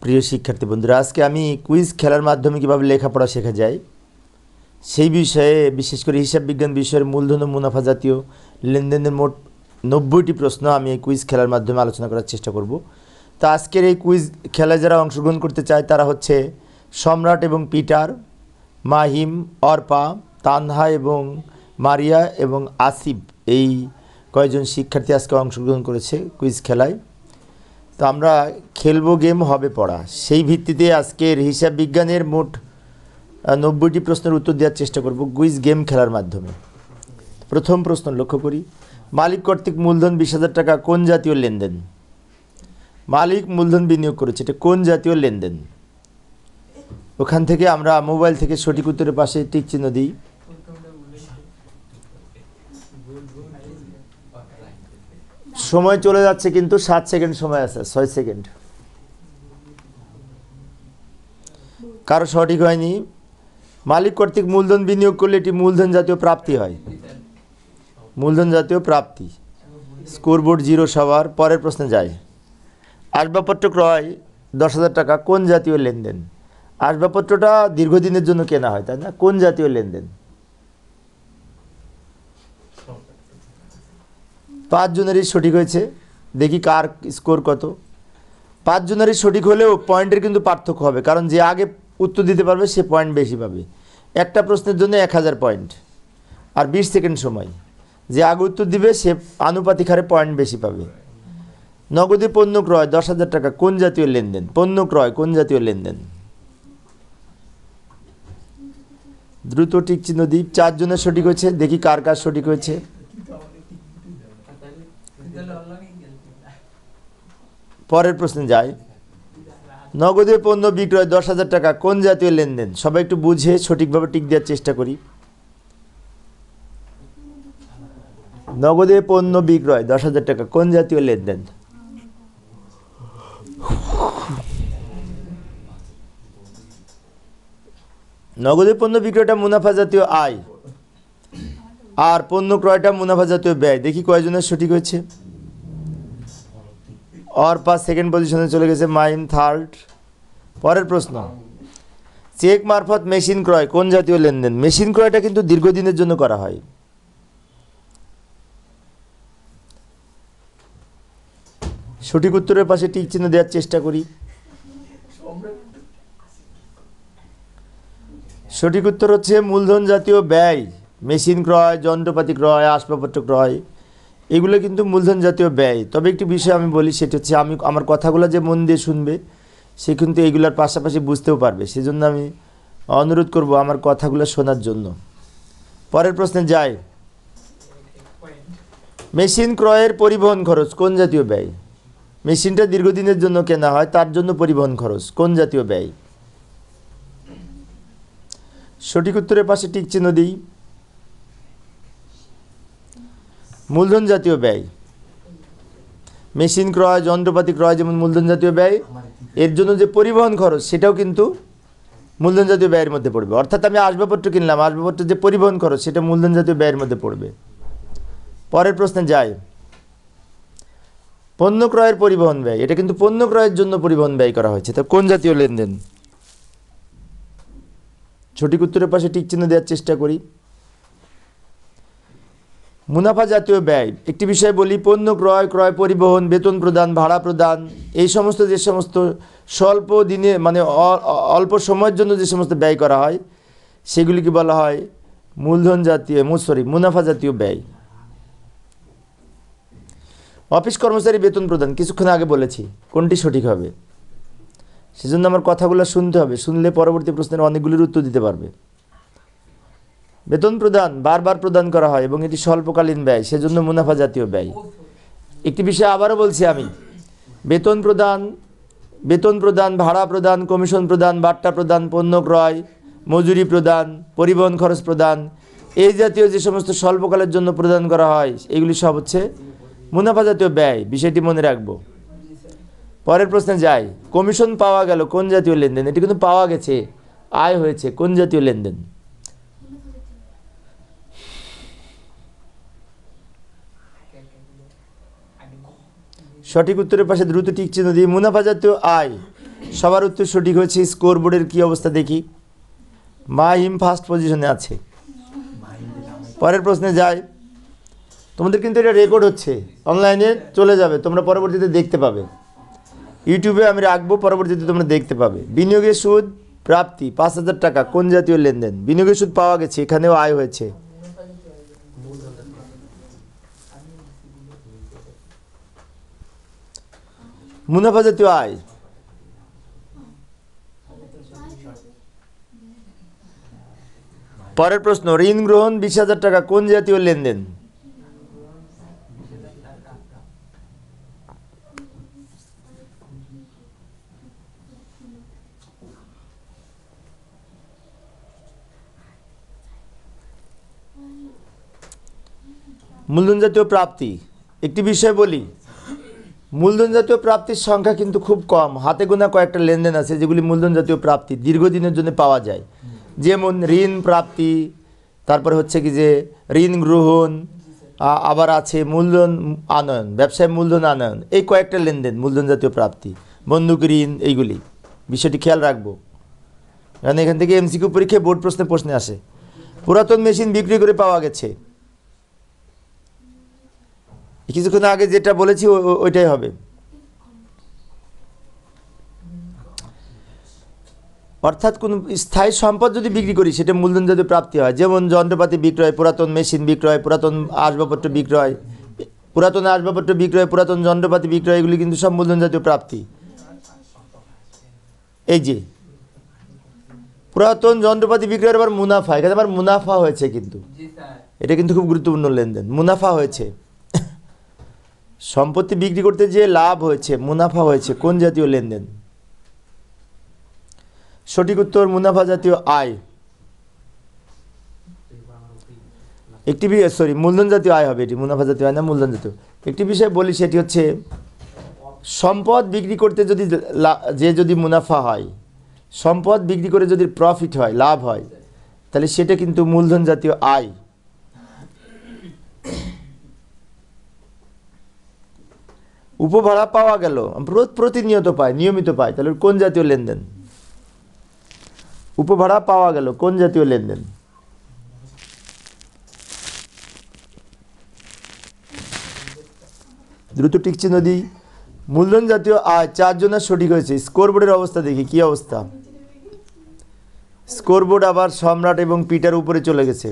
প্রিয় শিক্ষার্থী বন্ধুরা, আজকে আমি কুইজ খেলার মাধ্যমে কীভাবে লেখাপড়া শেখা যায় সেই বিষয়ে, বিশেষ করে হিসাব বিজ্ঞান বিষয়ের মূলধন ও মুনাফা জাতীয় লেনদেনের মোট 90টি প্রশ্ন আমি এই কুইজ খেলার মাধ্যমে আলোচনা করার চেষ্টা করব। তো আজকের এই কুইজ খেলায় যারা অংশগ্রহণ করতে চায় তারা হচ্ছে সম্রাট এবং পিটার, মাহিম, অর্পা, তানহা এবং মারিয়া এবং আসিফ, এই কয়েকজন শিক্ষার্থী আজকে অংশগ্রহণ করেছে কুইজ খেলায়। তো আমরা খেলবো, গেম হবে পড়া। সেই ভিত্তিতে আজকের হিসাব বিজ্ঞানের মোট 90টি প্রশ্নের উত্তর দেওয়ার চেষ্টা করব কুইজ গেম খেলার মাধ্যমে। প্রথম প্রশ্ন লক্ষ্য করি, মালিক কর্তৃক মূলধন 20,000 টাকা কোন জাতীয় লেনদেন? মালিক মূলধন বিনিয়োগ করেছে, এটা কোন জাতীয় লেনদেন? ওখান থেকে আমরা মোবাইল থেকে সঠিক উত্তরের পাশে টিক চিহ্ন দিই। সময় চলে যাচ্ছে, কিন্তু 7 সেকেন্ড সময় আছে, 6 সেকেন্ড। কারো সঠিক হয়নি। মালিক কর্তৃক মূলধন বিনিয়োগ করলে এটি মূলধন জাতীয় প্রাপ্তি হয়, মূলধন জাতীয় প্রাপ্তি। স্কোরবোর্ড 0 সবার। পরের প্রশ্নে যায়, আসবাবপত্র ক্রয় 10,000 টাকা কোন জাতীয় লেনদেন? আসবাবপত্রটা দীর্ঘদিনের জন্য কেনা হয়, তাই না? কোন জাতীয় লেনদেন? 5 জনেরই সঠিক হয়েছে। দেখি কার স্কোর কত। 5 জনেরই সঠিক হলেও পয়েন্টের কিন্তু পার্থক্য হবে, কারণ যে আগে উত্তর দিতে পারবে সে পয়েন্ট বেশি পাবে। একটা প্রশ্নের জন্য 1000 পয়েন্ট আর 20 সেকেন্ড সময়। যে আগে উত্তর দিবে সে আনুপাতিক হারে পয়েন্ট বেশি পাবে। নগদে পণ্য ক্রয় 10,000 টাকা কোন জাতীয় লেনদেন? পণ্য ক্রয় কোন জাতীয় লেনদেন? দ্রুত টিক চিহ্ন দিই। 4 জনের সঠিক হয়েছে, দেখি কার কার সঠিক হয়েছে। পরের প্রশ্নে যায়, নগদে পণ্য বিক্রয় 10,000 টাকা কোন জাতীয় লেনদেন? সবাই একটু বুঝে সঠিকভাবে টিক দেওয়ার চেষ্টা করি। নগদে পণ্য বিক্রয় 10,000 টাকা কোন জাতীয় লেনদেন? নগদে পণ্য বিক্রয়টা মুনাফা জাতীয় আয়, আর পণ্য ক্রয়টা মুনাফা জাতীয় ব্যয়। দেখি কয়জনের সঠিক হয়েছে। অর্পা সেকেন্ড পজিশনে চলে গেছে, মাইম থার্ড। পরের প্রশ্ন, চেক মারফত মেশিন ক্রয় কোন জাতীয় লেনদেন? মেশিন ক্রয়টা কিন্তু দীর্ঘদিনের জন্য করা হয়। সঠিক উত্তরের পাশে টিক চিহ্ন দেওয়ার চেষ্টা করি। সঠিক উত্তর হচ্ছে মূলধন জাতীয় ব্যয়। মেশিন ক্রয়, যন্ত্রপাতি ক্রয়, আসবাবপত্র ক্রয়, এগুলো কিন্তু মূলধন জাতীয় ব্যয়। তবে একটি বিষয় আমি বলি, সেটা হচ্ছে আমার কথাগুলো যে মন দিয়ে শুনবে সে কিন্তু এইগুলোর পাশাপাশি বুঝতেও পারবে। সেজন্য আমি অনুরোধ করব আমার কথাগুলো শোনার জন্য। পরের প্রশ্নে যাই, মেশিন ক্রয়ের পরিবহন খরচ কোন জাতীয় ব্যয়? মেশিনটা দীর্ঘদিনের জন্য কেনা হয়, তার জন্য পরিবহন খরচ কোন জাতীয় ব্যয়? সঠিক উত্তরের পাশে টিক চিহ্ন দিই। মূলধন জাতীয় ব্যয়। মেশিন ক্রয়, যন্ত্রপাতি ক্রয় যেমন মূলধন জাতীয় ব্যয়, এর জন্য যে পরিবহন খরচ সেটাও কিন্তু মূলধন জাতীয় ব্যয়ের মধ্যে পড়বে। অর্থাৎ আমি আসবাবপত্র কিনলাম, আসবাবপত্রের যে পরিবহন খরচ সেটা মূলধন জাতীয় ব্যয়ের মধ্যে পড়বে। পরের প্রশ্নে যায়, পণ্য ক্রয়ের পরিবহন ব্যয়, এটা কিন্তু পণ্য ক্রয়ের জন্য পরিবহন ব্যয় করা হয়েছে, তা কোন জাতীয় লেনদেন? সঠিক উত্তরের পাশে টিক চিহ্ন দেওয়ার চেষ্টা করি। মুনাফা জাতীয় ব্যয়। একটি বিষয় বলি, পণ্য ক্রয়, ক্রয় পরিবহন, বেতন প্রদান, ভাড়া প্রদান, এই সমস্ত যে সমস্ত স্বল্প দিনে মানে অল্প সময়ের জন্য যে সমস্ত ব্যয় করা হয় সেগুলিকে বলা হয় মূলধন জাতীয় মুনাফা জাতীয় ব্যয়। অফিস কর্মচারী বেতন প্রদান কিছুক্ষণ আগে বলেছি, কোনটি সঠিক হবে? সেজন্য আমার কথাগুলো শুনতে হবে, শুনলে পরবর্তী প্রশ্নের অনেকগুলির উত্তর দিতে পারবে। বেতন প্রদান বারবার প্রদান করা হয় এবং এটি স্বল্পকালীন ব্যয়, সেজন্য মুনাফা জাতীয় ব্যয়। একটি বিষয় আবারও বলছি আমি, বেতন প্রদান, ভাড়া প্রদান, কমিশন প্রদান, বাট্টা প্রদান, পণ্য ক্রয়, মজুরি প্রদান, পরিবহন খরচ প্রদান, এই জাতীয় যে সমস্ত স্বল্পকালের জন্য প্রদান করা হয় এগুলি সব হচ্ছে মুনাফা জাতীয় ব্যয়। বিষয়টি মনে রাখবো। পরের প্রশ্নে যাই, কমিশন পাওয়া গেল কোন জাতীয় লেনদেন? এটি কিন্তু পাওয়া গেছে, আয় হয়েছে, কোন জাতীয় লেনদেন? সঠিক উত্তরের পাশে দ্রুত টিক চিহ্ন দিয়ে মুনাফা জাতীয় আয়। সবার উত্তর সঠিক হয়েছে। স্কোর বোর্ডের কী অবস্থা দেখি। মাহিম ফার্স্ট পজিশনে আছে। পরের প্রশ্নে যাই। তোমাদের কিন্তু এটা রেকর্ড হচ্ছে, অনলাইনে চলে যাবে, তোমরা পরবর্তীতে দেখতে পাবে। ইউটিউবে আমি রাখবো, পরবর্তীতে তোমরা দেখতে পাবে। বিনিয়োগের সুদ প্রাপ্তি 5,000 টাকা কোন জাতীয় লেনদেন? বিনিয়োগের সুদ পাওয়া গেছে, এখানেও আয় হয়েছে। মুনাফা জাতীয় আয়। পরের প্রশ্ন, ঋণ গ্রহণ 20,000 টাকা কোন জাতীয় লেনদেন? মূলধন জাতীয় প্রাপ্তি। একটি বিষয় বলি, মূলধন জাতীয় প্রাপ্তির সংখ্যা কিন্তু খুব কম, হাতে গোনা কয়েকটা লেনদেন আছে যেগুলি মূলধন জাতীয় প্রাপ্তি দীর্ঘদিনের জন্য পাওয়া যায়। যেমন ঋণ প্রাপ্তি, তারপরে হচ্ছে কি যে ঋণ গ্রহণ, আবার আছে মূলধন আনয়ন, ব্যবসায় মূলধন আনয়ন, এই কয়েকটা লেনদেন মূলধন জাতীয় প্রাপ্তি। বন্দুক ঋণ, এইগুলি বিষয়টি খেয়াল রাখবো, কারণ এখান থেকে এমসিকিউ পরীক্ষায় বোর্ড প্রশ্নে আসে। পুরাতন মেশিন বিক্রি করে পাওয়া গেছে, কিছুক্ষণ আগে যেটা বলেছি ওইটাই হবে। অর্থাৎ কোন স্থায়ী সম্পদ যদি বিক্রি করি সেটা মূলধন জাতীয় প্রাপ্তি হয়। যেমন যন্ত্রপাতি বিক্রয়, পুরাতন মেশিন বিক্রয়, পুরাতন আসবাবপত্র বিক্রয়, পুরাতন আসবাবপত্র বিক্রয়, পুরাতন যন্ত্রপাতি বিক্রয়, এগুলি কিন্তু সব মূলধন জাতীয় প্রাপ্তি। এই যে পুরাতন যন্ত্রপাতি বিক্রয়ের আবার মুনাফা, এখানে আবার মুনাফা হয়েছে, কিন্তু এটা কিন্তু খুব গুরুত্বপূর্ণ লেনদেন, মুনাফা হয়েছে। সম্পত্তি বিক্রি করতে যে লাভ হয়েছে, মুনাফা হয়েছে, কোন জাতীয় লেনদেন? সঠিক উত্তর মুনাফা জাতীয় আয়। একটি মূলধন জাতীয় আয় হবে, এটি মুনাফা জাতীয় আয় না, মূলধন জাতীয়। একটি বিষয় বলি, সেটি হচ্ছে সম্পদ বিক্রি করতে যদি মুনাফা হয়, সম্পদ বিক্রি করে যদি প্রফিট হয়, লাভ হয়, তাহলে সেটা কিন্তু মূলধন জাতীয় আয়। উপভাড়া পাওয়া গেল, প্রতিনিয়ত পায়, নিয়মিত পায়, তাহলে কোন জাতীয় লেনদেন? উপভাড়া পাওয়া গেল কোন জাতীয় লেনদেন? দ্রুত টিক চিহ্ন দিই। মূলধন জাতীয় আয় 4 জনের সঠিক হয়েছে। স্কোরবোর্ডের অবস্থা দেখি কি অবস্থা। স্কোরবোর্ড আবার সম্রাট এবং পিটার উপরে চলে গেছে।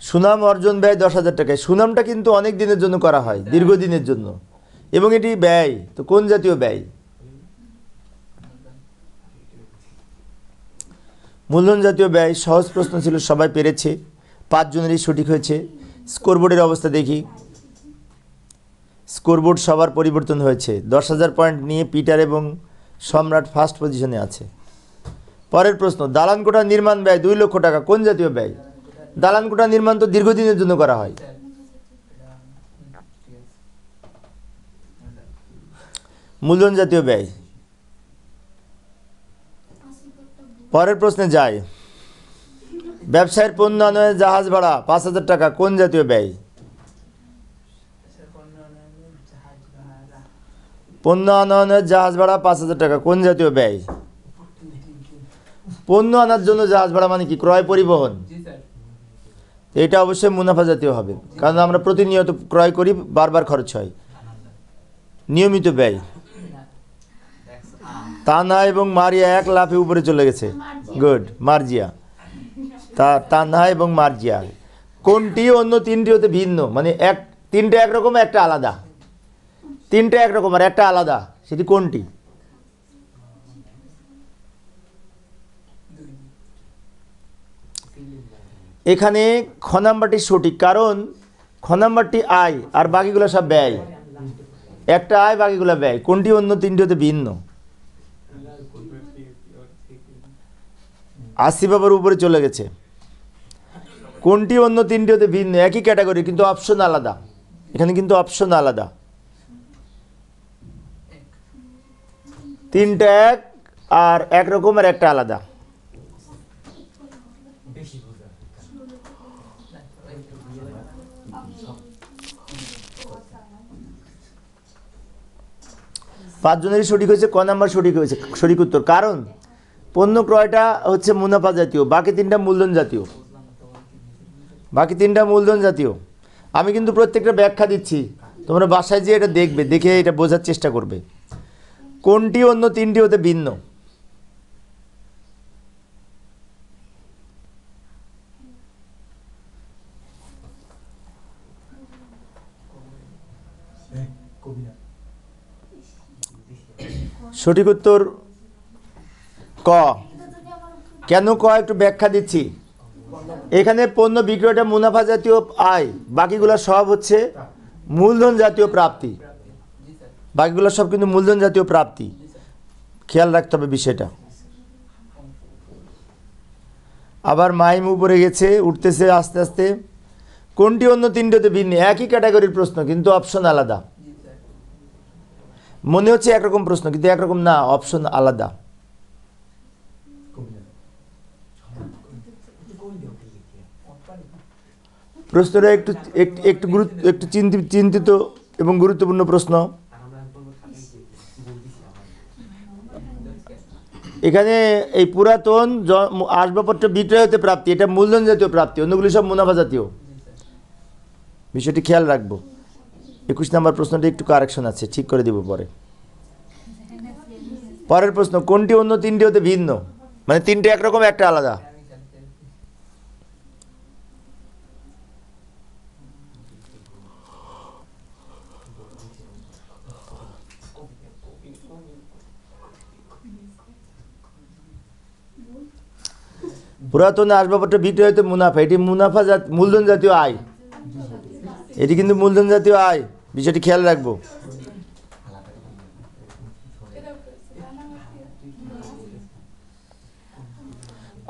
সুনাম অর্জন ব্যয় 10,000 টাকায়। সুনামটা কিন্তু অনেক দিনের জন্য করা হয়, দীর্ঘদিনের জন্য, এবং এটি ব্যয়, তো কোন জাতীয় ব্যয়? মূলধন জাতীয় ব্যয়। সহজ প্রশ্ন ছিল, সবাই পেরেছে, 5 জনেরই সঠিক হয়েছে। স্কোরবোর্ডের অবস্থা দেখি। স্কোরবোর্ড সবার পরিবর্তন হয়েছে, 10,000 পয়েন্ট নিয়ে পিটার এবং সম্রাট ফার্স্ট পজিশনে আছে। পরের প্রশ্ন, দালান কোঠা নির্মাণ ব্যয় 2 লক্ষ টাকা কোন জাতীয় ব্যয়? দালান কোঠা নির্মাণ তো দীর্ঘদিনের জন্য করা হয়, মূলধন জাতীয় ব্যয়। পরের প্রশ্নে যাই। ব্যবসায়ের পণ্য আনয়নে জাহাজ ভাড়া 5,000 টাকা কোন জাতীয় ব্যয়? পণ্য আনয়নের জাহাজ ভাড়া 5,000 টাকা কোন জাতীয় ব্যয়? পণ্য আনার জন্য জাহাজ ভাড়া মানে কি? ক্রয় পরিবহন। এটা অবশ্যই মুনাফা জাতীয় হবে, কারণ আমরা প্রতিনিয়ত ক্রয় করি, বারবার খরচ হয়, নিয়মিত ব্যয়। তানহা এবং মারিয়া 1 লাফে উপরে চলে গেছে, গুড। মার্জিয়া, তানহা এবং মার্জিয়া। কোনটি অন্য 3টি হতে ভিন্ন? মানে 3টে একরকম, একটা আলাদা। 3টে একরকম আর একটা আলাদা, সেটি কোনটি? এখানে খ নাম্বারটি সঠিক, কারণ খ নাম্বারটি আয় আর বাকিগুলো সব ব্যয়। একটা আয়, বাকিগুলো ব্যয়। কোনটি অন্য 3টি হতে ভিন্ন? আসিফ আবার উপরে চলে গেছে। কোনটি অন্য 3টি হতে ভিন্ন? একই ক্যাটাগরি কিন্তু অপশন আলাদা, এখানে কিন্তু অপশন আলাদা। 3টা এক আর একরকম আর একটা আলাদা। পাঁচজনেরই সঠিক হয়েছে, ক নাম্বার সঠিক হয়েছে সঠিক উত্তর। কারণ পণ্য ক্রয়টা হচ্ছে মুনাফা জাতীয়, বাকি তিনটা মূলধন জাতীয়, বাকি তিনটা মূলধন জাতীয়। আমি কিন্তু প্রত্যেকটা ব্যাখ্যা দিচ্ছি, তোমরা বাসায় যেয়ে এটা দেখবে, দেখে এটা বোঝার চেষ্টা করবে কোনটি অন্য তিনটি হতে ভিন্ন। সঠিক উত্তর ক। কেন ক একটু ব্যাখ্যা দিচ্ছি। এখানে পণ্য বিক্রয়টা মুনাফা জাতীয় আয়, বাকিগুলো সব হচ্ছে মূলধন জাতীয় প্রাপ্তি, বাকিগুলো সব কিন্তু মূলধন জাতীয় প্রাপ্তি, খেয়াল রাখতে হবে বিষয়টা। আবার মাইম উপরে গেছে, উঠতেছে আস্তে আস্তে। কোনটি অন্য তিনটেতে ভিন্ন, একই ক্যাটাগরির প্রশ্ন কিন্তু অপশন আলাদা। মনে হচ্ছে একরকম প্রশ্ন কিন্তু একরকম না, অপশন আলাদা। প্রশ্নটা একটু একটু একটু চিন্তিত এবং গুরুত্বপূর্ণ প্রশ্ন। এখানে এই পুরাতন আসবাবপত্র বিক্রয় হতে প্রাপ্তি, এটা মূলধন জাতীয় প্রাপ্তি, অন্যগুলি সব মুনাফা জাতীয়, বিষয়টি খেয়াল রাখবো। 21 নম্বর প্রশ্নটা একটু কারেকশন আছে, ঠিক করে দিব পরে। পরের প্রশ্ন, কোনটি অন্য তিনটি হতে ভিন্ন, মানে তিনটে একরকম একটা আলাদা। পুরাতন আসবাবপত্র বিক্রয় হতে মুনাফা, এটি মুনাফা মূলধন জাতীয় আয়, এটি কিন্তু মূলধন জাতীয় আয়, বিষয়টি খেয়াল রাখবো।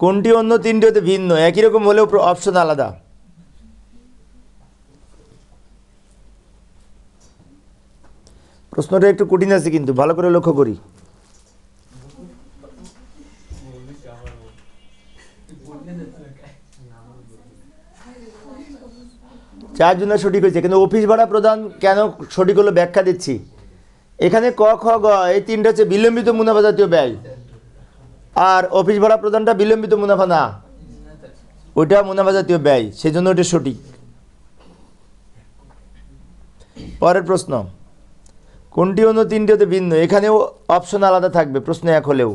কোনটি অন্য তিনটি হতে ভিন্ন, একই রকম হলেও অপশন আলাদা। প্রশ্নটা একটু কঠিন আছে কিন্তু ভালো করে লক্ষ্য করি। চারজনের সঠিক হয়েছে, কিন্তু অফিস ভাড়া প্রদান কেন সঠিক হলো ব্যাখ্যা দিচ্ছি। এখানে ক খ গ এই তিনটা হচ্ছে বিলম্বিত মুনাফা জাতীয় ব্যয়, আর অফিস ভাড়া প্রদানটা বিলম্বিত মুনাফা না, ওইটা মুনাফা জাতীয় ব্যয়, সেই জন্য ওটা সঠিক। পরের প্রশ্ন, কোনটি অন্য তিনটি হতে ভিন্ন, এখানেও অপশন আলাদা থাকবে প্রশ্ন এক হলেও।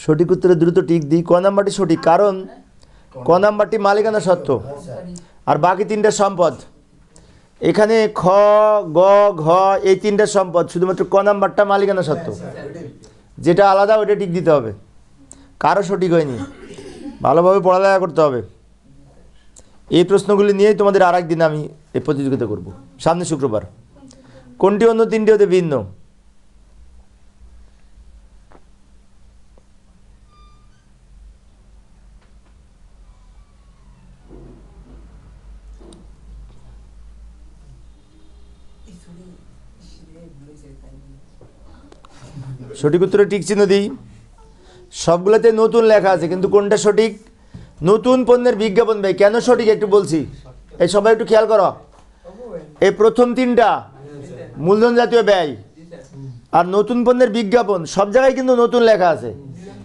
সঠিক উত্তরে দ্রুত টিক দিই। ক নাম্বারটি সঠিক, কারণ ক নাম্বারটি মালিকানা সত্ত্ব আর বাকি তিনটা সম্পদ। এখানে খ গ ঘ এই তিনটা সম্পদ, শুধুমাত্র ক নাম্বারটা মালিকানা সত্ত্ব, যেটা আলাদা ওইটা টিক দিতে হবে। কারো সঠিক হয়নি, ভালোভাবে পড়ালেখা করতে হবে। এই প্রশ্নগুলি নিয়েই তোমাদের আর একদিন আমি এই প্রতিযোগিতা করব, সামনে শুক্রবার। কোনটি অন্য তিনটি হতে ভিন্ন, সঠিক উত্তরে টিক চিহ্ন দিই। সবগুলোতে নতুন লেখা আছে, কিন্তু কোনটা সঠিক, নতুন পণ্যের বিজ্ঞাপন ব্যয় কেন সঠিক একটু বলছি, এই সবাই একটু খেয়াল করো। এই প্রথম তিনটা মূলধন জাতীয় ব্যয়, আর নতুন পণ্যের বিজ্ঞাপন সব জায়গায় কিন্তু নতুন লেখা আছে,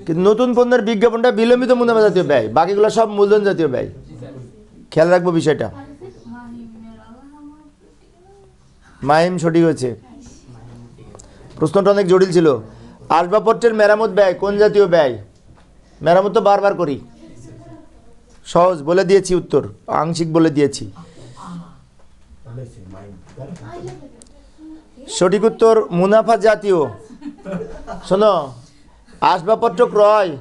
কিন্তু নতুন পণ্যের বিজ্ঞাপনটা বিলম্বিত মুনাফা জাতীয় ব্যয়, বাকিগুলো সব মূলধন জাতীয় ব্যয়, খেয়াল রাখবো বিষয়টা। মাহিম সঠিক হয়েছে। প্রশ্নটা অনেক জটিল ছিল। আসবাবপত্রের মেরামত ব্যয় কোন জাতীয় ব্যয়, মেরামত তো বারবার করি, সহজ বলে দিয়েছি, উত্তর আংশিক বলে দিয়েছি। সঠিক উত্তর মুনাফা জাতীয়। শোনো, আসবাবপত্র ক্রয়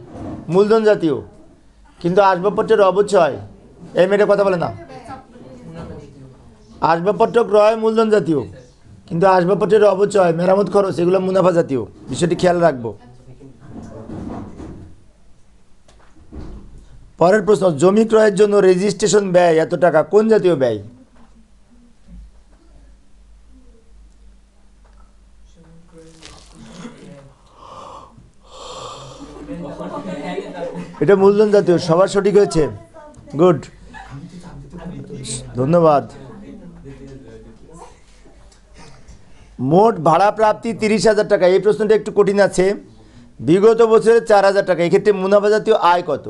মূলধন জাতীয়, কিন্তু আসবাবপত্রের অবচয়, এই মেয়েটা কথা বলে না, আসবাবপত্র ক্রয় মূলধন জাতীয়, কিন্তু আসবাবপত্রের অবচয় মেরামত খরচ এগুলো মুনাফা জাতীয়, বিষয়টি খেয়াল রাখবো। পরের প্রশ্ন, জমি ক্রয়ের জন্য রেজিস্ট্রেশন ব্যয় এত টাকা কোন জাতীয় ব্যয়, এটা মূলধন জাতীয়, সবার সঠিক হয়েছে, গুড, ধন্যবাদ। মোট ভাড়া প্রাপ্তি 30,000 টাকা, এই প্রশ্নটা একটু কঠিন আছে। বিগত বছরে 4,000 টাকা, এক্ষেত্রে মুনাফা জাতীয় আয় কত?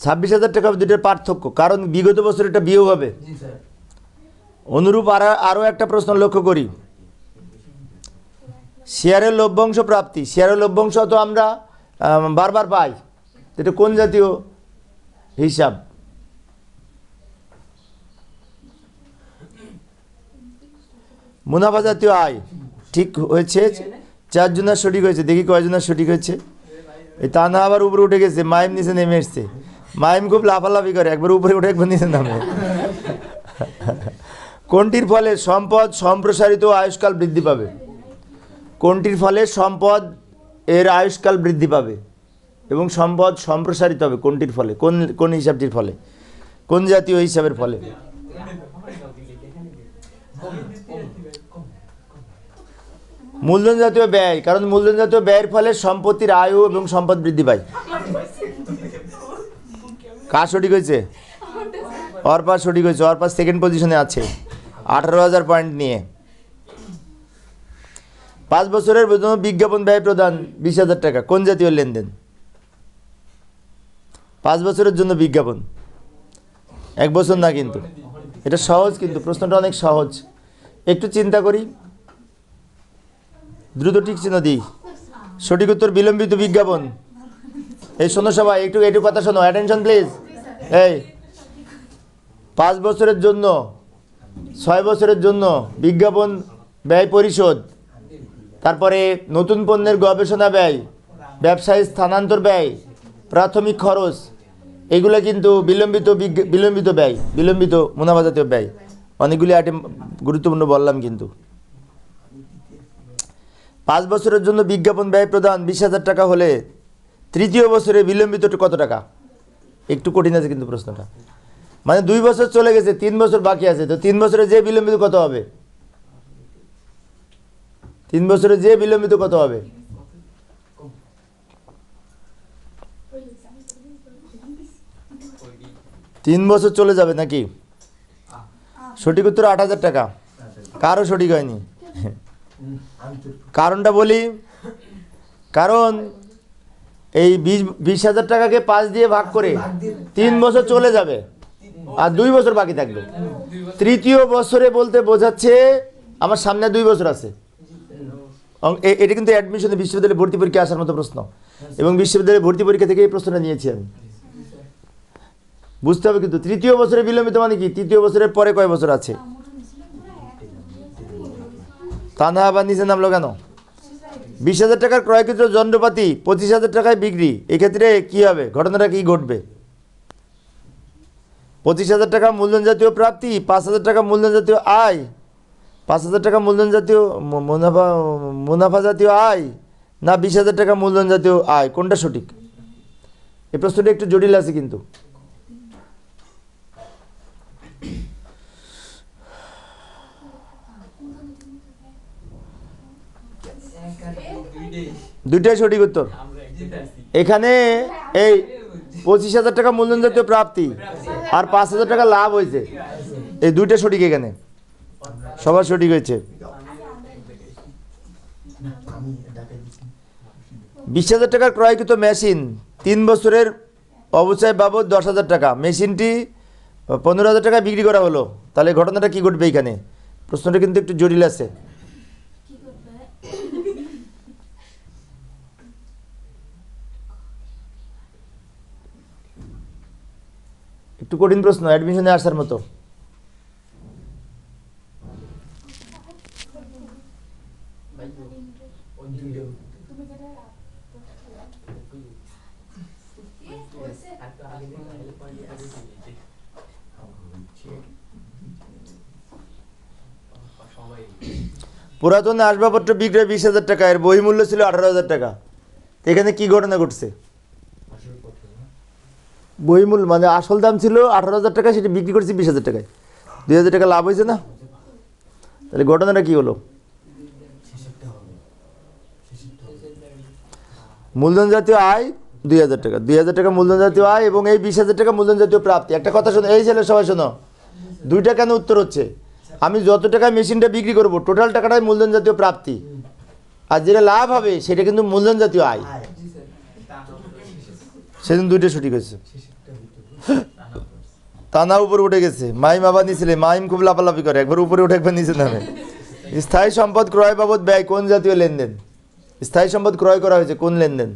$26,000 টাকা, দুটোর পার্থক্য, কারণ বিগত বছর এটা বিয়োগ হবে। অনুরূপ আরও একটা প্রশ্ন লক্ষ্য করি, শেয়ারের লভ্যাংশ প্রাপ্তি, শেয়ারের লভ্যাংশ তো আমরা বারবার পাই, এটা কোন জাতীয় হিসাব? মুনাফা জাতীয় আয়, ঠিক হয়েছে, 4 জনের সঠিক হয়েছে, দেখি কয়জনের সঠিক হয়েছে। এই তা না আবার উপরে উঠে গেছে, মাইম নিচে নেমে এসছে, মাইম খুব লাফালাফি করে, একবার উপরে উঠে একবার নিচে নামে। কোনটির ফলে সম্পদ সম্প্রসারিত ও আয়ুষ্কাল বৃদ্ধি পাবে? কোনটির ফলে সম্পদ এর আয়ুষ্কাল বৃদ্ধি পাবে এবং সম্পদ সম্প্রসারিত হবে? কোনটির ফলে, কোন হিসাবটির ফলে, কোন জাতীয় হিসাবের ফলে? মূলধন জাতীয় ব্যয়, কারণ মূলধন জাতীয় ব্যয়ের ফলে সম্পত্তির আয়ু এবং সম্পদ বৃদ্ধি পায়। কার সঠিক হয়েছে? অর্পা সঠিক হয়েছে, অর্পা সেকেন্ড পজিশনে আছে 18,000 পয়েন্ট নিয়ে। 5 বছরের জন্য বিজ্ঞাপন ব্যয় প্রদান 20,000 টাকা, কোন জাতীয় লেনদেন? 5 বছরের জন্য বিজ্ঞাপন, 1 বছর না, কিন্তু এটা সহজ, কিন্তু প্রশ্নটা অনেক সহজ, একটু চিন্তা করি, দ্রুত ঠিক চিহ্ন দিই। সঠিক উত্তর বিলম্বিত বিজ্ঞাপন। এই শোনো সবাই, একটু কথা শোনো, অ্যাটেনশন প্লিজ। এই 5 বছরের জন্য, 6 বছরের জন্য বিজ্ঞাপন ব্যয় পরিশোধ, তারপরে নতুন পণ্যের গবেষণা ব্যয়, ব্যবসায়ী স্থানান্তর ব্যয়, প্রাথমিক খরচ, এগুলো কিন্তু বিলম্বিত ব্যয়, বিলম্বিত মুনাফা জাতীয় ব্যয়। অনেকগুলি আইটেম গুরুত্বপূর্ণ বললাম, কিন্তু 5 বছরের জন্য বিজ্ঞাপন ব্যয় প্রদান 20,000 টাকা হলে তৃতীয় বছরে বিলম্বিত কত টাকা? একটু কঠিন আছে কিন্তু প্রশ্নটা, মানে 2 বছর চলে গেছে, 3 বছর বাকি আছে, তো 3 বছরে যে বিলম্বিত কত হবে? 3 বছরে যে বিলম্বিত কত হবে? তিন বছর চলে যাবে নাকি? সঠিক উত্তর 8,000 টাকা, কারো সঠিক হয়নি। কারণটা বলি, কারণ এই 20,000 টাকাকে 5 দিয়ে ভাগ করে 3 বছর চলে যাবে আর 2 বছর বাকি থাকবে। তৃতীয় বছরে বলতে বোঝাচ্ছে আমার সামনে 2 বছর আছে। এটা কিন্তু অ্যাডমিশনে বিশ্ববিদ্যালয়ে ভর্তি পরীক্ষা আসার মতো প্রশ্ন, এবং বিশ্ববিদ্যালয়ে ভর্তি পরীক্ষা থেকে এই প্রশ্নটা নিয়েছি আমি। বুঝতে হবে কিন্তু তৃতীয় বছরে বিলম্বিত মানে কি? তৃতীয় বছরের পরে কয় বছর আছে? তা না আবার নিচে নামলো কেন? 20,000 টাকার ক্রয়কৃত যন্ত্রপাতি 25,000 টাকায় বিক্রি, এক্ষেত্রে কি হবে? ঘটনাটা কি ঘটবে? 25,000 টাকা মূলধন জাতীয় প্রাপ্তি, 5,000 টাকা মূলধন জাতীয় আয়, 5,000 টাকা মূলধন জাতীয় মুনাফা জাতীয় আয়, না 20,000 টাকা মূলধন জাতীয় আয়, কোনটা সঠিক? এই প্রশ্নটা একটু জটিল আছে কিন্তু। দুইটাই সঠিক উত্তর। এখানে এই 25,000 টাকা মূলধন জাতীয় প্রাপ্তি আর 5,000 টাকা লাভ হয়েছে, এই দুইটা সঠিক, এখানে সবার সঠিক হয়েছে। 20,000 টাকার ক্রয়কৃত মেশিন 3 বছরের অবচয় বাবদ 10,000 টাকা, মেশিনটি 15,000 টাকা বিক্রি করা হলো, তাহলে ঘটনাটা কি ঘটবে? এখানে প্রশ্নটা কিন্তু একটু জটিল আছে। একটু কঠিন প্রশ্ন, অ্যাডমিশনে আসার মতো। পুরাতন আসবাবপত্র বিক্রয় 20,000 টাকা, এর বহিমূল্য ছিল 18,000 টাকা, এখানে কি ঘটনা ঘটছে? বহিমূল্য মানে আসল দাম ছিল 18,000 টাকা, সেটা বিক্রি করছি 20,000 টাকায়, 2,000 টাকা লাভ হয়েছে না? তাহলে ঘটনাটা কী হলো? মূলধন জাতীয় আয় 2,000 টাকা, 2,000 টাকা মূলধন জাতীয় আয় এবং এই 20,000 টাকা মূলধন জাতীয় প্রাপ্তি। একটা কথা শোনো, এই ছেলে সবাই শোনো, দুইটা কেন উত্তর হচ্ছে, আমি যত টাকায় মেশিনটা বিক্রি করব টোটাল টাকাটাই মূলধন জাতীয় প্রাপ্তি, আর যেটা লাভ হবে সেটা কিন্তু মূলধন জাতীয় আয়। সেদিন দুইটা সঠিক হয়েছে। টানা উপরে উঠে গেছে, মাইম আবার নিছিলে, মাইম খুব লাফালাফি করে, একবার উপরে উঠে একবার নিচে নামে। স্থায়ী সম্পদ ক্রয় বাবদ ব্যয় কোন জাতীয় লেনদেন? স্থায়ী সম্পদ ক্রয় করা হয়েছে কোন লেনদেন?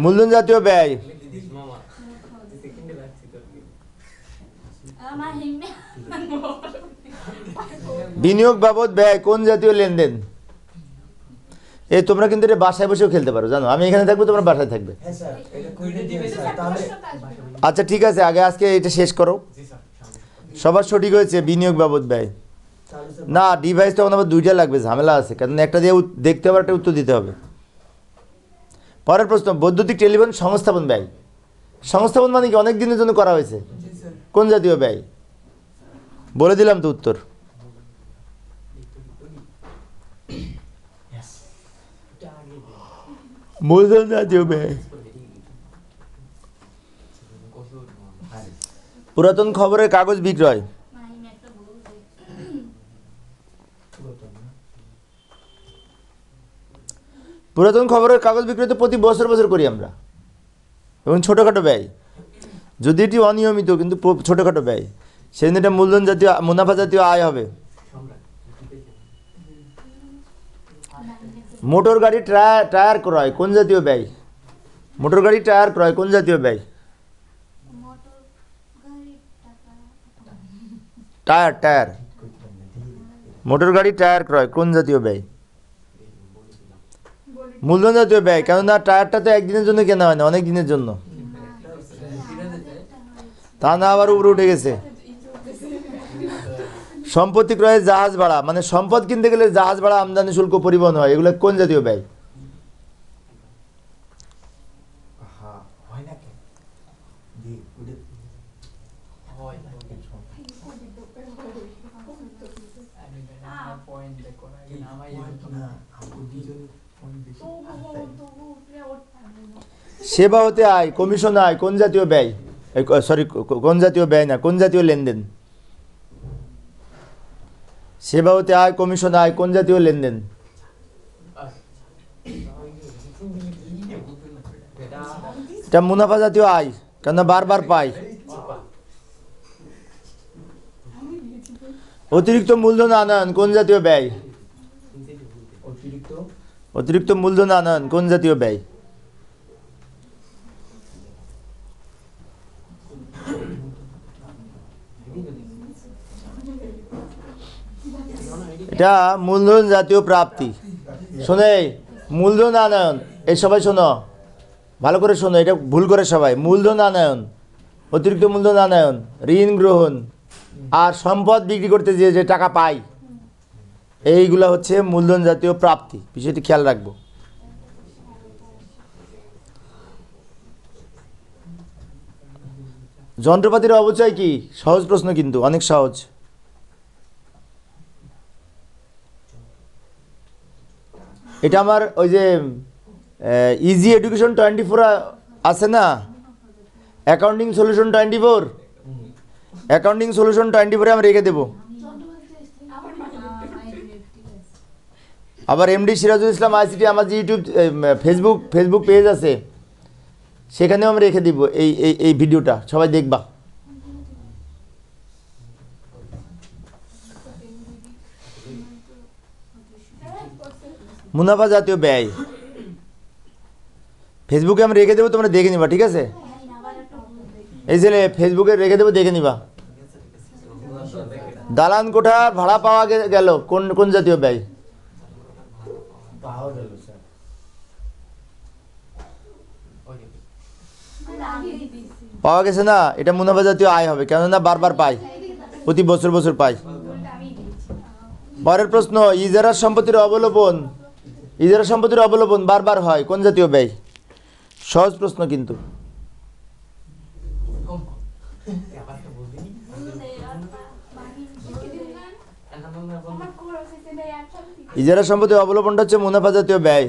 মূলধন জাতীয় ব্যয়। বিনিয়োগ বাবদ ব্যয় কোন জাতীয় লেনদেন? এই তোমরা কিন্তু এটা বাসায় বসেও খেলতে পারো, জানো, আমি এখানে থাকবো, তোমরা বাসায় থাকবে। আচ্ছা ঠিক আছে, আজকে এটা শেষ করো। সবার সঠিক হয়েছে বিনিয়োগ বাবদ ব্যয়। না, ডিভাইসটা আবার দুইটা লাগবে, ঝামেলা আছে, কারণ একটা দিয়ে দেখতে হবে, একটা উত্তর দিতে হবে। পরের প্রশ্ন, বৈদ্যুতিক টেলিফোন সংস্থাপন ব্যয়। সংস্থাপন মানে কি? অনেক দিনের জন্য করা হয়েছে, কোন জাতীয় ব্যয়? বলে দিলাম তো উত্তর। মূলধন জাতীয় ব্যয়। পুরাতন খবরের কাগজ বিক্রয়। পুরাতন খবরের কাগজ বিক্রয় তো প্রতি বছর বছর করি আমরা, এবং ছোটোখাটো ব্যয়, যদি এটি অনিয়মিত কিন্তু ছোটোখাটো ব্যয়, সেদিন এটা মূলধন জাতীয় মুনাফা জাতীয় আয় হবে। মোটর গাড়ি টায়ার ক্রয় কোন জাতীয় ব্যয়? মোটর গাড়ি টায়ার ক্রয় কোন জাতীয় ব্যয়? টায়ার মোটর গাড়ি টায়ার ক্রয় কোন জাতীয় ব্যয়? মূলধন জাতীয় ব্যয়, কেননা টায়ারটা তো একদিনের জন্য কেনা হয় না, অনেক দিনের জন্য। তা না আবার উপরে উঠে গেছে। সম্পত্তি ক্রয়ে জাহাজ ভাড়া, মানে সম্পদ কিনতে গেলে জাহাজ ভাড়া, আমদানি শুল্ক, পরিবহন হয়, এগুলো কোন জাতীয় ব্যয়? সেবা হতে আয়, কমিশন আয় কোন জাতীয় ব্যয়? কোন জাতীয় ব্যয় না, কোন জাতীয় লেনদেন? সেবা হতে আয়, কমিশন আয় কোন জাতীয় লেনদেন? এটা মুনাফা জাতীয় আয়, কেন বারবার পাই। অতিরিক্ত মূলধন আনয়ন কোন জাতীয় ব্যয়? অতিরিক্ত মূলধন আনয়ন কোন জাতীয় ব্যয়? এটা মূলধন জাতীয় প্রাপ্তি। শোনে, মূলধন আনয়ন, এই সবাই শোনো, ভালো করে শোনো, এটা ভুল করে সবাই। মূলধন আনয়ন, অতিরিক্ত মূলধন আনয়ন, ঋণ গ্রহণ, আর সম্পদ বিক্রি করতে যে টাকা পাই, এইগুলো হচ্ছে মূলধন জাতীয় প্রাপ্তি। বিষয়টি খেয়াল রাখবো। যন্ত্রপাতির অবচয় কি? সহজ প্রশ্ন, কিন্তু অনেক সহজ। এটা আমার ওই যে ইজি এডুকেশন 24 আছে না, অ্যাকাউন্টিং সলিউশন 24, অ্যাকাউন্টিং সলিউশন 24 আমি রেখে দেবো। আবার এমডি সিরাজুল ইসলাম আইসিটি আমার যে ইউটিউব ফেসবুক পেজ আছে, সেখানেও আমি রেখে দিব এই ভিডিওটা, সবাই দেখবা। মুনাফা জাতীয় ব্যয় ফেসবুকে আমি রেখে দেবো, তোমরা দেখে নিবা, ঠিক আছে? এই যে ফেসবুকে রেখে দেবো, দেখে নিবা। দালান কোঠা ভাড়া পাওয়া গেল কোন জাতীয় ব্যয়? পাওয়া গেছে না, এটা মুনাফা জাতীয় আয় হবে, কেননা বারবার পাই। প্রতি বছর বছর পাই। পরের প্রশ্ন, ইজারা সম্পত্তির অবলোপন বারবার হয়, কোন জাতীয় ব্যয়? সহজ প্রশ্ন কিন্তু। ইজারা সম্পত্তির অবলোপনটা হচ্ছে মুনাফা জাতীয় ব্যয়।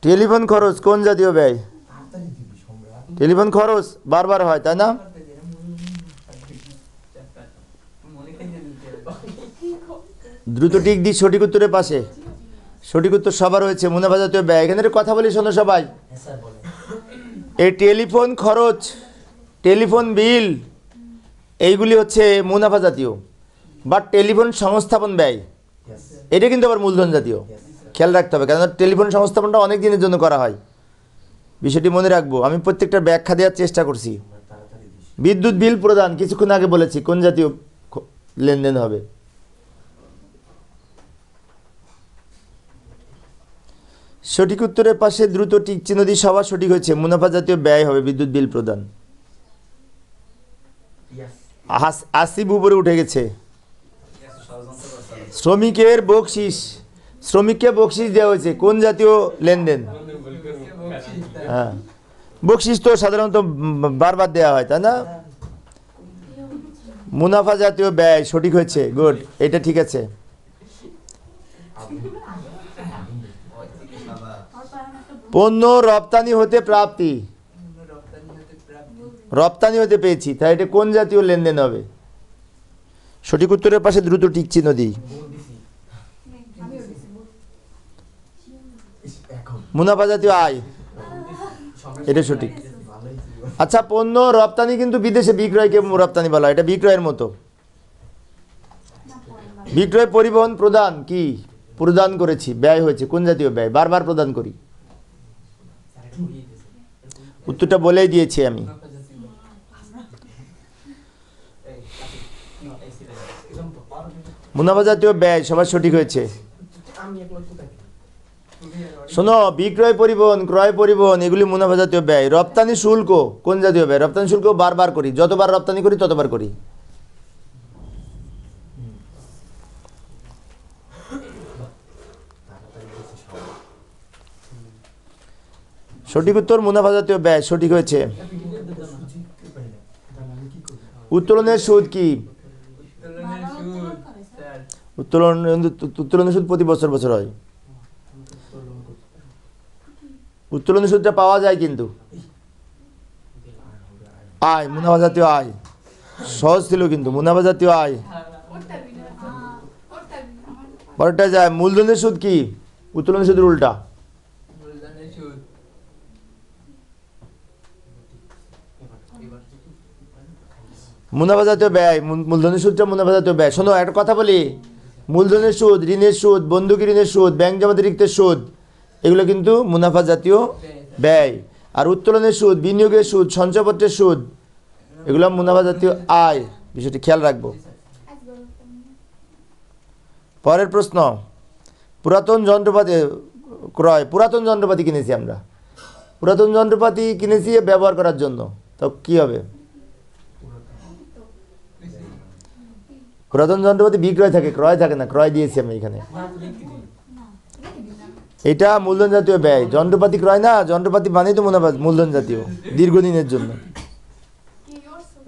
টেলিফোন খরচ কোন জাতীয় ব্যয়? টেলিফোন খরচ বারবার হয়, তাই না? দ্রুত টিক দিই সঠিক উত্তরের পাশে। সঠিক উত্তর সবার হয়েছে, মুনাফা জাতীয় ব্যয়। এখানে একটা কথা বলি, শোনো সবাই। এই টেলিফোন খরচ, টেলিফোন বিল, এইগুলি হচ্ছে মুনাফা জাতীয়। বাট টেলিফোন সংস্থাপন ব্যয়, এটা কিন্তু আবার মূলধন জাতীয়। খেয়াল রাখতে হবে, কারণ টেলিফোন সংস্থাপনটা অনেক দিনের জন্য করা হয়। বিষয়টি মনে রাখবো। আমি প্রত্যেকটা ব্যাখ্যা দেওয়ার চেষ্টা করছি। বিদ্যুৎ বিল প্রদান কিছুক্ষণ আগে বলেছি কোন জাতীয় লেনদেন হবে। সঠিক উত্তরের পাশে দ্রুত টিক চিহ্ন দিয়ে সবার সঠিক হয়েছে, মুনাফা জাতীয় ব্যয় হবে বিদ্যুৎ বিল প্রদান। আসিফ উপরে উঠে গেছে। শ্রমিকের বকশিস, শ্রমিককে বকশিস দেওয়া হয়েছে, কোন জাতীয় লেনদেন? হ্যাঁ, বকশিস তো সাধারণত বারবার দেওয়া হয়, তাই না? মুনাফা জাতীয় ব্যয় সঠিক হয়েছে, গুড, এটা ঠিক আছে। পণ্য রপ্তানি হতে প্রাপ্তি, রপ্তানি হতে পেয়েছি, তাই এটা কোন জাতীয় লেনদেন হবে? সঠিক উত্তরের পাশে দ্রুত টিক চিহ্ন দিই। মুনাফা জাতীয় আয়, এটা সঠিক। আচ্ছা, পণ্য রপ্তানি কিন্তু বিদেশে বিক্রয়কে রপ্তানি বলা হয়, এটা বিক্রয়ের মতো। বিক্রয় পরিবহন প্রদান কি? প্রদান করেছি, ব্যয় হয়েছে, কোন জাতীয় ব্যয়? বারবার প্রদান করি। উত্তরটা বলেই দিয়েছি আমি। মুনাফা জাতীয় ব্যয় সবার সঠিক হয়েছে। শোনো, বিক্রয় পরিবহন, ক্রয় পরিবহন, এগুলি মুনাফা জাতীয় ব্যয়। রপ্তানি শুল্ক কোন জাতীয় ব্যয়? রপ্তানি শুল্ক বারবার করি, যতবার রপ্তানি করি ততবার করি। সঠিক উত্তর মুনাফা জাতীয় ব্যয় সঠিক হয়েছে। উত্তোলনের সুদ কি? উত্তোলনের সুদ প্রতি বছর বছর হয়। উত্তোলনের সুদটা পাওয়া যায় কিন্তু। আয়, মুনাফা জাতীয় আয়, সহজ ছিল কিন্তু। মুনাফা জাতীয় আয় পরেরটা যায়। মূলধনের সুদ কি? উত্তোলনের সুদের উল্টা। মুনাফা জাতীয় ব্যয়, মূলধনের সুদটা মুনাফা জাতীয় ব্যয়। শোনো, একটা কথা বলি, মূলধনের সুদ, ঋণের সুদ, বন্ধকি ঋণের সুদ, ব্যাংক জমাতিরিক্তের সুদ, এগুলো কিন্তু মুনাফা জাতীয় ব্যয়। আর উত্তোলনের সুদ, বিনিয়োগের সুদ, সঞ্চয়পত্রের সুদ, এগুলো মুনাফা জাতীয় আয়। বিষয়টি খেয়াল রাখবো। পরের প্রশ্ন, পুরাতন যন্ত্রপাতি ক্রয়। পুরাতন যন্ত্রপাতি কিনেছি আমরা, পুরাতন যন্ত্রপাতি কিনেছি ব্যবহার করার জন্য, তো কি হবে? পুরাতন যন্ত্রপাতি বিক্রয় থাকে, ক্রয় থাকে না। ক্রয় দিয়েছি আমি এখানে। এটা মূলধন জাতীয় ব্যয়। যন্ত্রপাতি ক্রয় না, যন্ত্রপাতি মানেই তো মুনাফা, মূলধন জাতীয়, দীর্ঘদিনের জন্য।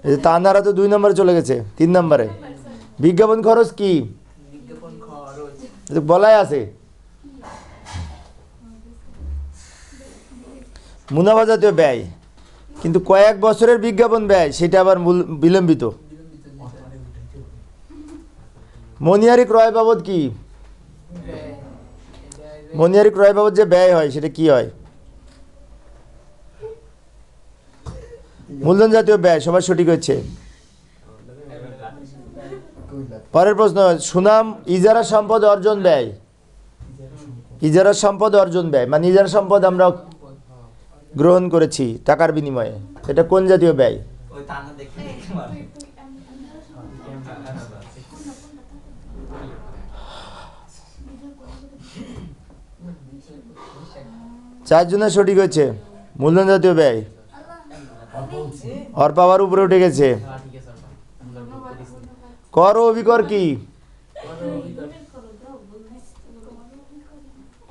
এই যে তানারা তো 2 নম্বরে চলে গেছে, 3 নম্বরে। বিজ্ঞাপন খরচ কি? বলাই আছে। মুনাফা জাতীয় ব্যয়, কিন্তু কয়েক বছরের বিজ্ঞাপন ব্যয়, সেটা আবার বিলম্বিত। মনিহারি ক্রয় বাবদ কি? মনিহারি ক্রয় বাবদ যে ব্যয় হয় সেটা কি হয়? মূলধন জাতীয় ব্যয় সবার সঠিক হচ্ছে। পরের প্রশ্ন, সুনাম ইজারা সম্পদ অর্জন ব্যয়। ইজারা সম্পদ অর্জন ব্যয় মানে ইজারা সম্পদ আমরা গ্রহণ করেছি টাকার বিনিময়ে, এটা কোন জাতীয় ব্যয়? 4 জনের সঠিক হয়েছে। মূলধন জাতীয় ব্যয় অর্পা আবার উপরে উঠে গেছে। কর ও অভিকর কি?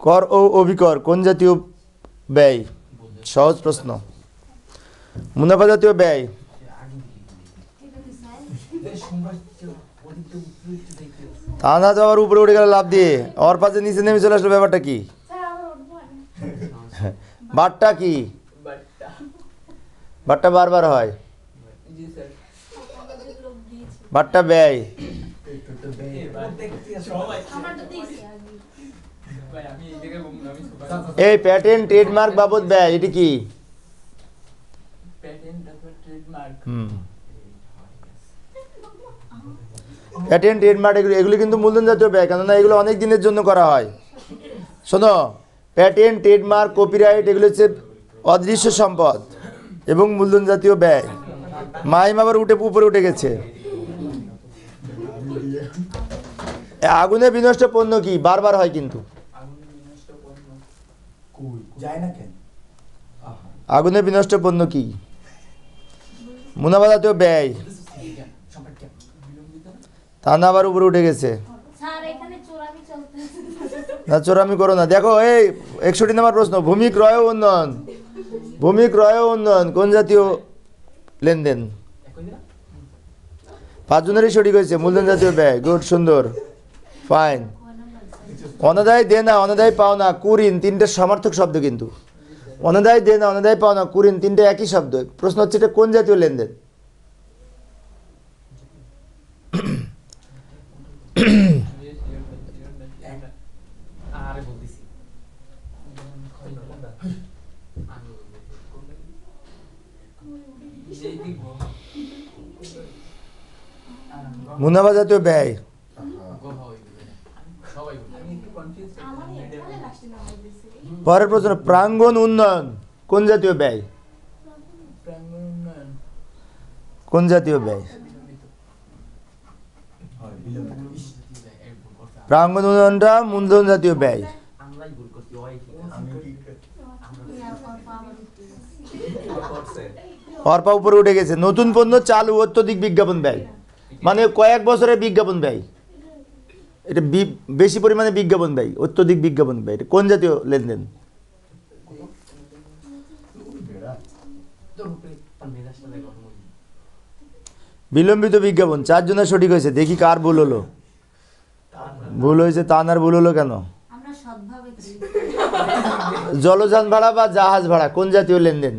কর ও অভিকর কোন জাতীয় ব্যয়? সহজ প্রশ্ন। মুনাফা জাতীয় ব্যয় তানা যাওয়ার উপরে উঠে গেলে লাভ দিয়ে অর্পা যে নিচে নেমে চলে আসলো, ব্যাপারটা কি? বারটা কি? বারটা বারবার হয়, বারটা ব্যয়। এই প্যাটেন্ট ট্রেডমার্ক বাবদ ব্যয় এটি কি? প্যাটেন্ট ট্রেডমার্ক এগুলি কিন্তু মূলধন জাতীয় ব্যয়, কেননা এগুলো অনেক দিনের জন্য করা হয়। শোনো, প্যাটেন্ট ট্রেডমার্ক কপিরাইট এগুলো হচ্ছে অদৃশ্য সম্পদ এবং মূলধন জাতীয় ব্যয়। মাইম আবার উপরে উঠে গেছে। আগুনে বিনষ্ট পণ্য কি? বারবার হয় কিন্তু। আগুনে বিনষ্ট পণ্য কি? মুনাফা জাতীয় ব্যয়। তানা আবার উপরে উঠে গেছে। না, চোরামি করো না। দেখো, এই 61 নম্বর প্রশ্ন, ভূমি ক্রয় ও উন্নয়ন। ভূমি ক্রয় ও উন্নয়ন কোন জাতীয় লেনদেন? 5 জনেরই সঠিক হয়েছে। মূলধন জাতীয় ব্যয়। গুড, সুন্দর, ফাইন। অনাদায় দেনা, অনাদায় পাওনা, কুঋণ তিনটে সমার্থক শব্দ কিন্তু। অনাদায় দেনা, অনাদায় পাওনা, কুঋণ তিনটে একই শব্দ। প্রশ্ন হচ্ছে এটা কোন জাতীয় লেনদেন? মুনাফা জাতীয় ব্যয়। পরের প্রশ্ন, প্রাঙ্গণ উন্নয়ন কোন জাতীয় ব্যয়? কোন জাতীয় ব্যয়? প্রাঙ্গণ উন্নয়নটা মূলধন জাতীয় ব্যয়। অর্পা উপরে উঠে গেছে। নতুন পণ্য চালু, অত্যধিক বিজ্ঞাপন ব্যয়, মানে কয়েক বছরের বিজ্ঞাপন ব্যয়। এটা বেশি পরিমাণে বিজ্ঞাপন ব্যয়, অত্যধিক বিজ্ঞাপন ব্যয়। এটা কোন জাতীয় লেনদেন? বিলম্বিত বিজ্ঞাপন। 4 জনের সঠিক হয়েছে। দেখি কার ভুল হলো। ভুল হয়েছে তানার। ভুল হলো কেন? জলযান ভাড়া বা জাহাজ ভাড়া কোন জাতীয় লেনদেন?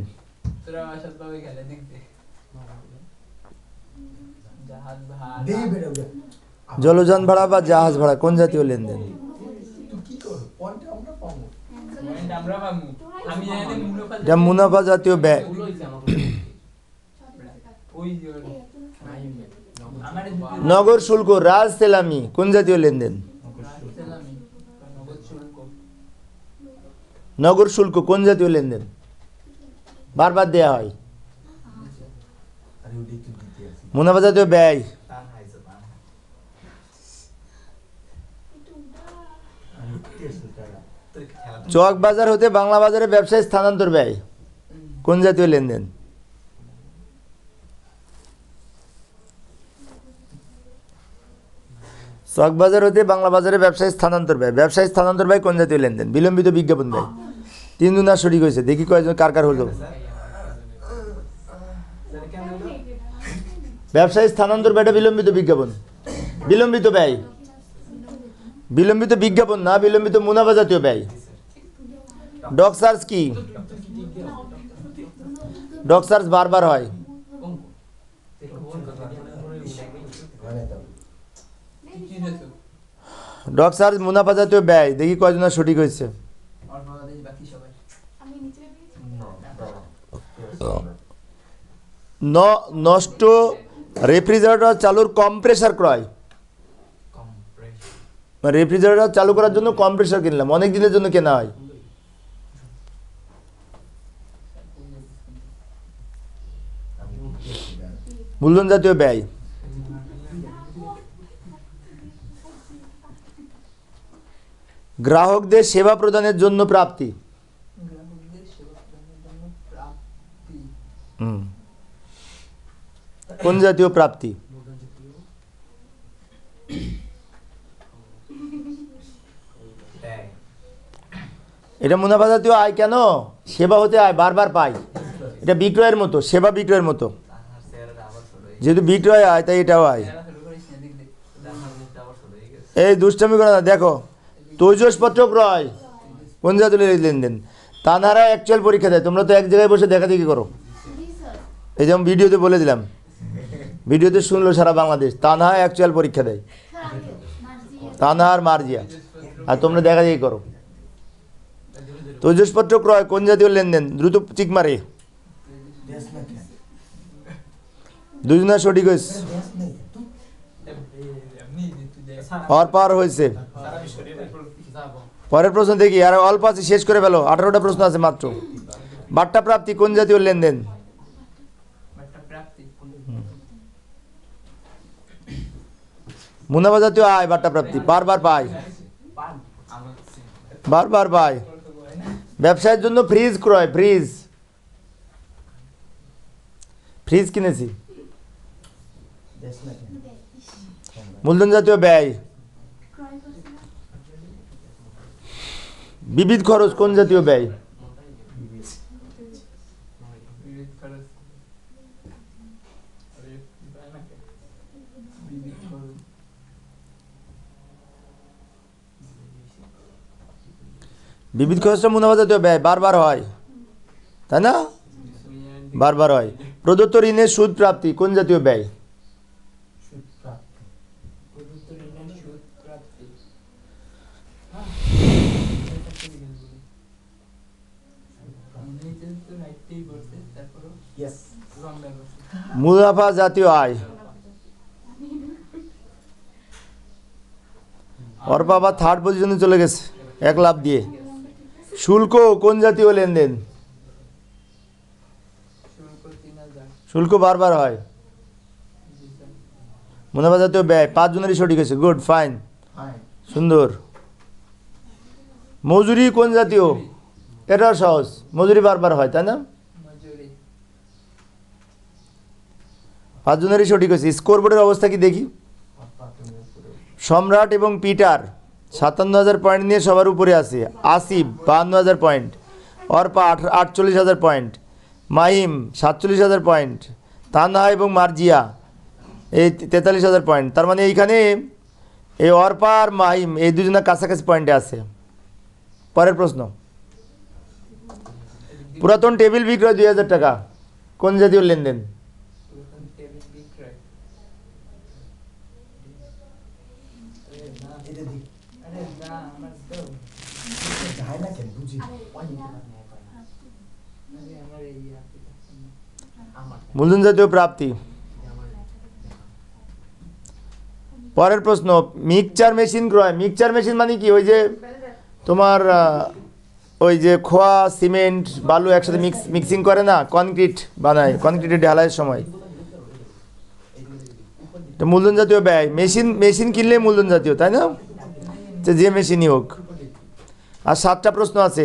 জলযান ভাড়া বা জাহাজ ভাড়া কোন জাতীয় লেনদেন? এটা মুনাফা জাতীয় ব্যয়। নগর শুল্ক, রাজ সেলামি কোন জাতীয় লেনদেন? নগর শুল্ক কোন জাতীয় লেনদেন? বারবার দেয়া হয়। মুনাফা জাতীয় ব্যয়। চক বাজার হতে বাংলা বাজারে ব্যবসায় স্থানান্তর ব্যয় কোন জাতীয় লেনদেন? চক বাজার হতে বাংলা বাজারে ব্যবসায় স্থানান্তর ব্যয়। ব্যবসায় স্থানান্তর ব্যয় কোন জাতীয় লেনদেন? বিলম্বিত বিজ্ঞাপন ব্যয়। 3 জনের সঠিক হয়েছে। দেখি কয়জন কার কার হলো। ব্যবসায় স্থানান্তর ব্যয়টা বিলম্বিত বিজ্ঞাপন। বিলম্বিত ব্যয়, বিলম্বিত বিজ্ঞাপন না, বিলম্বিত মুনাফা জাতীয় ব্যয়। ডগ সার্চ কি? ডগ সার্চ বারবার হয়। ডগ সার্চ মুনাফা জাতীয় ব্যয়। দেখি কয়জনের সঠিক হয়েছে। নষ্ট রেফ্রিজারেটর চালুর কম্প্রেসার ক্রয়। রেফ্রিজারেটর চালু করার জন্য কম্প্রেসার কিনলাম, অনেক দিনের জন্য কেনা হয়। মূলধন জাতীয় ব্যয়। গ্রাহকদের সেবা প্রদানের জন্য প্রাপ্তি কোন জাতীয় প্রাপ্তি? এটা মুনাফা জাতীয় আয়। কেন? সেবা হতে আয়, বারবার পাই। এটা বিক্রয়ের মতো, সেবা বিক্রয়ের মতো। যেহেতু বিক্রয় আয় তাই এটাও আয়। এই দুষ্টামি করে না। দেখো, তৈজসপত্র ক্রয় কোন জাতীয় লেনদেন? তানারা অ্যাকচুয়াল পরীক্ষা দেয়, তোমরা তো এক জায়গায় বসে দেখা দেখি করো। এই যেমন ভিডিওতে বলে দিলাম, ভিডিওতে শুনলো সারা বাংলাদেশ, তানহা অ্যাকচুয়াল পরীক্ষা দেয়, তানহা আর মার্জিয়া, আর তোমরা দেখা দেখি করো। তৈজসপত্র ক্রয় কোন জাতীয় লেনদেন? দ্রুত চিক মারে। দুজনা সঠিক হয়েছে, আর পার হয়েছে। পরের প্রশ্ন দেখি, আর অল্প আছে, শেষ করে ফেলো, 18টা প্রশ্ন আছে মাত্র। বাট্টা প্রাপ্তি কোন জাতীয় লেনদেন? মুনাফা জাতীয় আয়। বাট্টা প্রাপ্তি বারবার পায়, বারবার পায়। ব্যবসায়ের জন্য ফ্রিজ ক্রয়, ফ্রিজ ফ্রিজ কিনেছি। মূলধন জাতীয় ব্যয়। বিবিধ খরচ কোন জাতীয় ব্যয়? বিবিধ খরচটা মুনাফা জাতীয় ব্যয়, বারবার হয়, তাই না? বারবার হয়। প্রদত্ত ঋণের সুদ প্রাপ্তি কোন জাতীয় ব্যয়? মুনাফা জাতীয় আয়। অর্পা আবার থার্ড পজিশনে চলে গেছে 1 লাখ দিয়ে। শুল্ক কোন জাতীয় লেনদেন? শুল্ক বারবার হয়। মুনাফা জাতীয় ব্যয়। 5 জনেরই সঠিক হয়েছে, গুড, ফাইন, সুন্দর। মজুরি কোন জাতীয়? এটা সহজ, মজুরি বারবার হয়, তাই না? 5 জনেরই সঠিক হয়েছে। স্কোরবোর্ডের অবস্থা কি দেখি। সম্রাট এবং পিটার 57,000 পয়েন্ট নিয়ে সবার উপরে আছে। Asif 52,000 point, Arpa 48,000 point, Mahim 47,000 point, Tanha এবং মার্জিয়া এই 43,000 পয়েন্ট। তার মানে এইখানে এই অর্পা আর মাহিম এই দুজনের কাছাকাছি পয়েন্টে আছে। পরের প্রশ্ন, পুরাতন টেবিল বিক্রয় 2,000 টাকা কোন জাতীয় লেনদেন? মূলধন জাতীয় প্রাপ্তি। পরের প্রশ্ন, মিক্সচার মেশিন ক্রয়। মিক্সচার মেশিন মানে কি? ওই যে তোমার ওই যে খোয়া সিমেন্ট বালু একসাথে মিক্সিং করে না, কনক্রিট বানায়, কনক্রিটের ঢালাইয়ের সময়, এটা মূলধন জাতীয় ব্যয়। মেশিন কিনলে মূলধন জাতীয়, তাই না? যে মেশিনই হোক। আর 7টা প্রশ্ন আছে।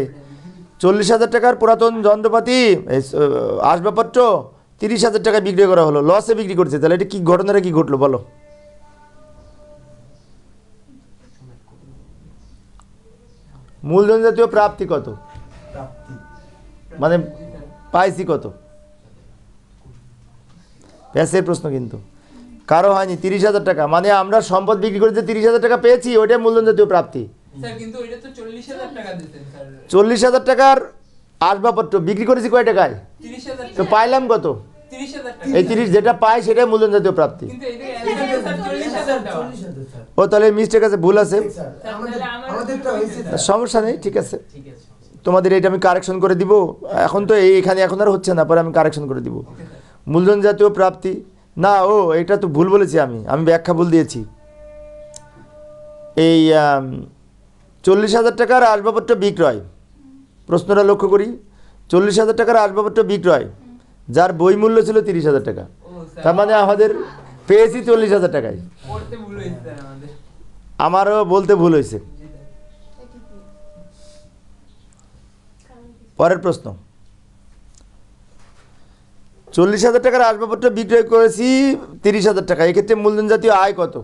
40,000 টাকার পুরাতন যন্ত্রপাতি আসবাবপত্র 30,000 টাকায় বিক্রি করা হলো, লসে বিক্রি করছে, তাহলে এটা কি ঘটনাটা কি ঘটলো বলো? মূলধন জাতীয় প্রাপ্তি কত? মানে পাইছি কত? প্যাসের প্রশ্ন কিন্তু কারো হয়নি। 30,000 টাকা, মানে আমরা সম্পদ বিক্রি করে যে 30,000 টাকা পেয়েছি ওইটাই মূলধন জাতীয় প্রাপ্তি। 40,000 টাকার আসবাবপত্র বিক্রি করেছি কয় টাকায়? তো পাইলাম কত? এই 30 যেটা পাই সেটাই মূলধন জাতীয় প্রাপ্তি। ও তাহলে মিস্টেক আছে, ভুল আছে, সমস্যা নেই, ঠিক আছে। তোমাদের এটা আমি কারেকশন করে দিব। এখন তো এখানে এখন আর হচ্ছে না, পরে আমি কারেকশন করে দিব। মূলধন জাতীয় প্রাপ্তি না, এটা তো ভুল বলেছি, আমি ব্যাখ্যা ভুল দিয়েছি। এই 40,000 টাকার আসবাবপত্র বিক্রয়, প্রশ্নটা লক্ষ্য করি। 40,000 টাকার আসবাবপত্র বিক্রয় যার বই মূল্য ছিল 30,000 টাকা, তার মানে আমাদের পেয়েছি 40,000 টাকায়। আমারও বলতে ভুল হয়েছে। পরের প্রশ্ন, 40,000 টাকার আসবাবপত্র বিক্রয় করেছি 30,000 টাকা, এক্ষেত্রে মূলধন জাতীয় আয় কত?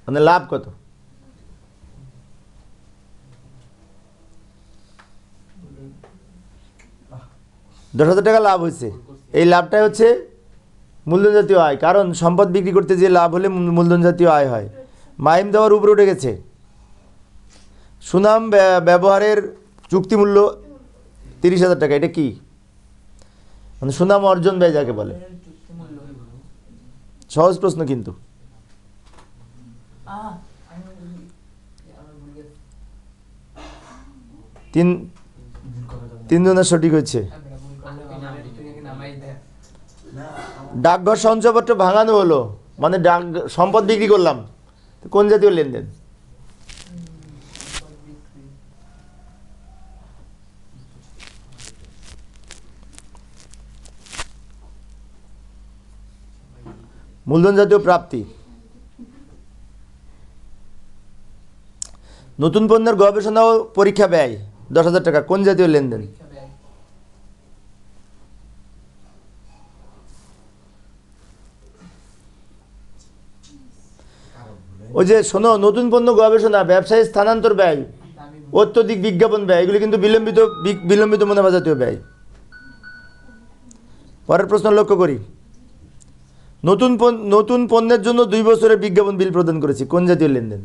মানে লাভ কত? $10,000 লাভ হয়েছে, এই লাভটাই হচ্ছে মূলধন জাতীয় আয়, কারণ সম্পদ বিক্রি করতে যে লাভ হলে মূলধন জাতীয় আয় হয়। মাইম দেওয়ার উপরে উঠে গেছে। সুনাম ব্যবহারের চুক্তি মূল্য 30,000 টাকা, এটা কি? মানে সুনাম অর্জন ব্যয় যাকে বলে। সহজ প্রশ্ন কিন্তু। তিনজনের সঠিক হচ্ছে। ডাকঘর সঞ্চয়পত্র ভাঙানো হলো, মানে ডাক সম্পদ বিক্রি করলাম, কোন জাতীয় লেনদেন? মূলধন জাতীয় প্রাপ্তি। নতুন পণ্যের গবেষণা ও পরীক্ষা ব্যয় 10,000 টাকা, কোন জাতীয় লেনদেন? ওই যে শোনো, নতুন পণ্য গবেষণা, ব্যবসায়ী স্থানান্তর ব্যয়, অত্যধিক বিজ্ঞাপন ব্যয়, এগুলি কিন্তু বিলম্বিত মুনাফা জাতীয় ব্যয়। পরের প্রশ্ন লক্ষ্য করি। নতুন পণ্যের জন্য 2 বছরের বিজ্ঞাপন বিল প্রদান করেছি, কোন জাতীয় লেনদেন?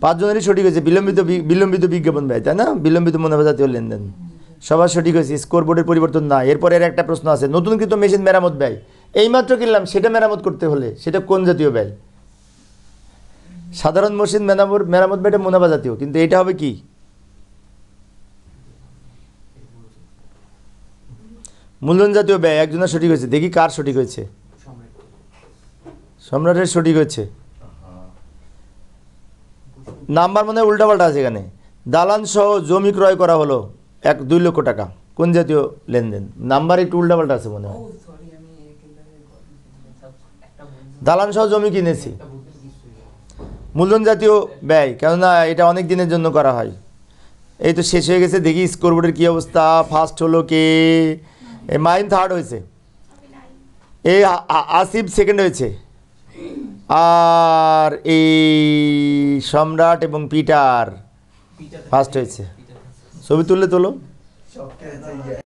পাঁচজনেরই সঠিক হয়েছে। বিলম্বিত বিজ্ঞাপন ব্যয়, তাই না? বিলম্বিত মুনাফা জাতীয় লেনদেন, সবার সঠিক হয়েছে। স্কোরবোর্ডের পরিবর্তন না। এরপরে একটা প্রশ্ন আছে, নতুনকৃত মেশিন মেরামত ব্যয়, এইমাত্র কিনলাম, সেটা মেরামত করতে হলে সেটা কোন জাতীয় ব্যয়? সাধারণ মেশিন মেরামত ব্যয়টা মুনাফা জাতীয়, কিন্তু এটা হবে কি? মূলধন জাতীয় ব্যয়। একজনের সঠিক হয়েছে, দেখি কার সঠিক হয়েছে। সম্রাটের সঠিক হয়েছে। নাম্বার মানে উল্টাপাল্টা আছে এখানে। দালান সহ জমি ক্রয় করা হলো 2 লক্ষ টাকা, কোন জাতীয় লেনদেন? নাম্বার একটু উল্টাপাল্টা আছে মনে হয়। দালান সহ জমি কিনেছি, মূলধন জাতীয় ব্যয়, কেননা এটা অনেক দিনের জন্য করা হয়। এই তো শেষ হয়ে গেছে, দেখি স্কোরবোর্ডের কী অবস্থা। ফার্স্ট হলো কে? মাইন থার্ড হয়েছে, এই আসিফ সেকেন্ড হয়েছে, আর এই সম্রাট এবং পিটার ফার্স্ট হয়েছে। ছবি তুললে তোলো।